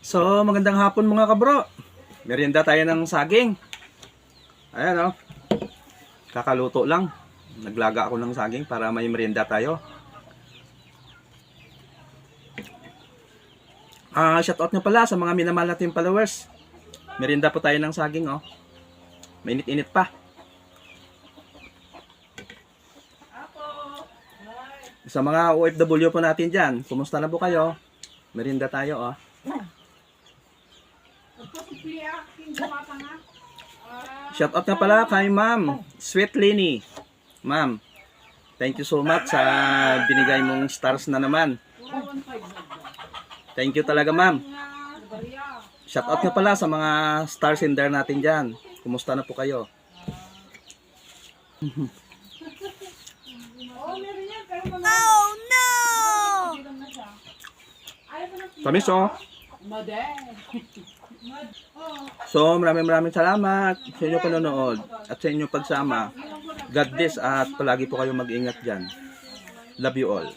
So, magandang hapon mga kabro. Merienda tayo ng saging. Ayan o. Kakaluto lang. Naglaga ako ng saging para may merienda tayo. Shoutout nyo pala sa mga minamahal natin followers. Merienda po tayo ng saging o. Mainit-init pa. Sa mga OFW po natin dyan, kumusta na po kayo? Merienda tayo o. Shoutout nga pala kay Ma'am Sweet Lenny. Ma'am, thank you so much sa binigay mong stars na naman. Thank you talaga, Ma'am. Shoutout nga pala sa mga star sender natin dyan. Kumusta na po kayo? Oh no! Tamis oh. So, maraming salamat sa inyo panonood at sa inyong pagsama. God bless at palagi po kayo mag-ingat dyan. Love you all.